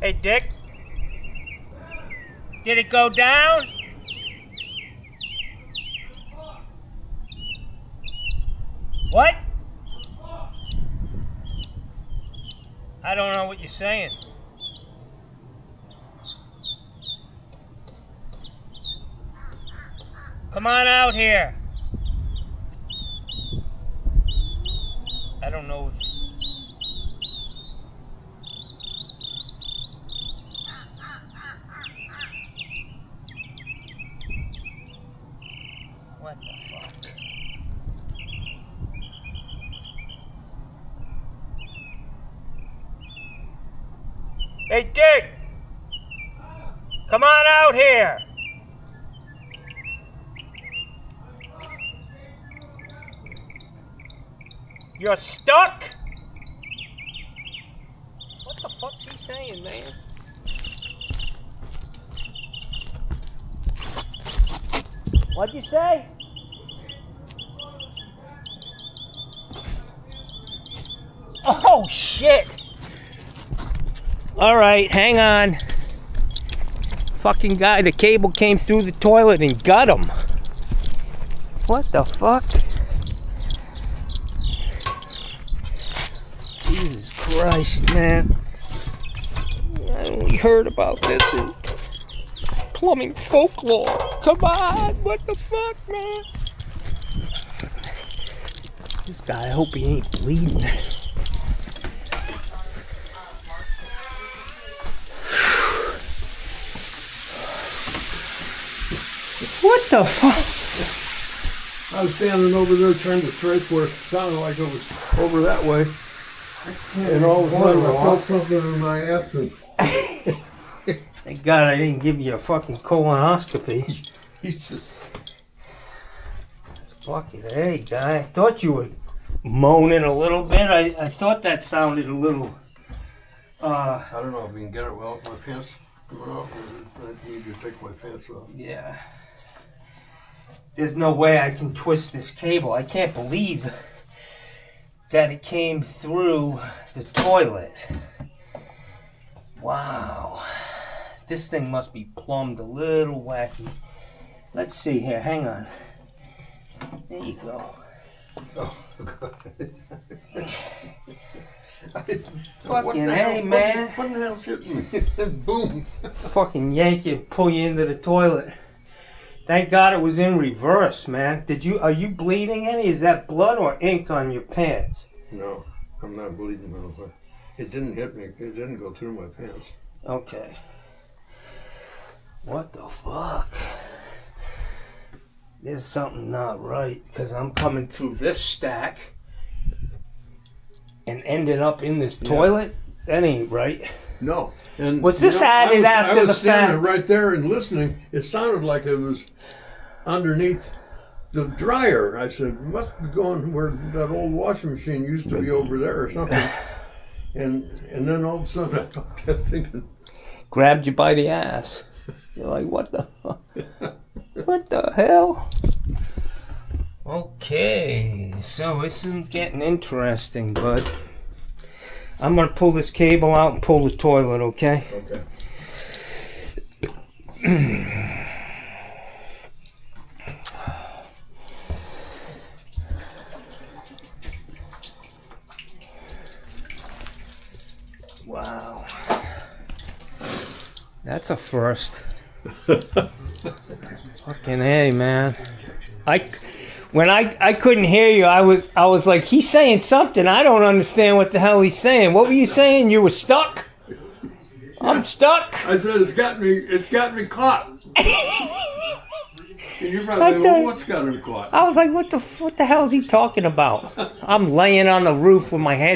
Hey, Dick. Did it go down? What? I don't know what you're saying. Come on out here. I don't know if... What the fuck? Hey, Dick! Come on out here! You're stuck? What the fuck's he saying, man? What'd you say? Oh, shit! Alright, hang on. Fucking guy, the cable came through the toilet and got him. What the fuck? Jesus Christ, man. I only heard about this in plumbing folklore. Come on, what the fuck, man? This guy, I hope he ain't bleeding. What the fuck? I was standing over there trying to trace where it sounded like it was over that way. And all of a sudden I felt something in my ass and... Thank God I didn't give you a fucking colonoscopy. Jesus. Fucking hey, guy. I thought you were moaning a little bit. I thought that sounded a little... I don't know if we can get it well with my pants coming off. I need to take my pants off. Yeah. There's no way I can twist this cable. I can't believe that it came through the toilet. Wow. This thing must be plumbed a little wacky. Let's see here. Hang on. There you go. Oh, God. Fucking hey, man. What the hell's hitting me? Boom. Fucking yank you, pull you into the toilet. Thank God it was in reverse, man. Are you bleeding any? Is that blood or ink on your pants? No, I'm not bleeding. No. It didn't hit me. It didn't go through my pants. Okay. What the fuck? There's something not right because I'm coming through this stack and ending up in this toilet. That ain't right. No. And was this added after the fact? I was standing right there and listening. It sounded like it was underneath the dryer. I said, must be going where that old washing machine used to be over there or something. And then all of a sudden I kept thinking. Grabbed you by the ass. You're like, what the fuck? What the hell? Okay, so this is getting interesting, bud. I'm gonna pull this cable out and pull the toilet, okay? Okay. Wow. That's a first. Fucking hey, man. When I couldn't hear you, I was like, he's saying something. I don't understand what the hell he's saying. What were you saying? You were stuck? I'm stuck. I said it's got me caught. And you're probably like, what's got him caught? I was like, what the hell is he talking about? I'm laying on the roof with my head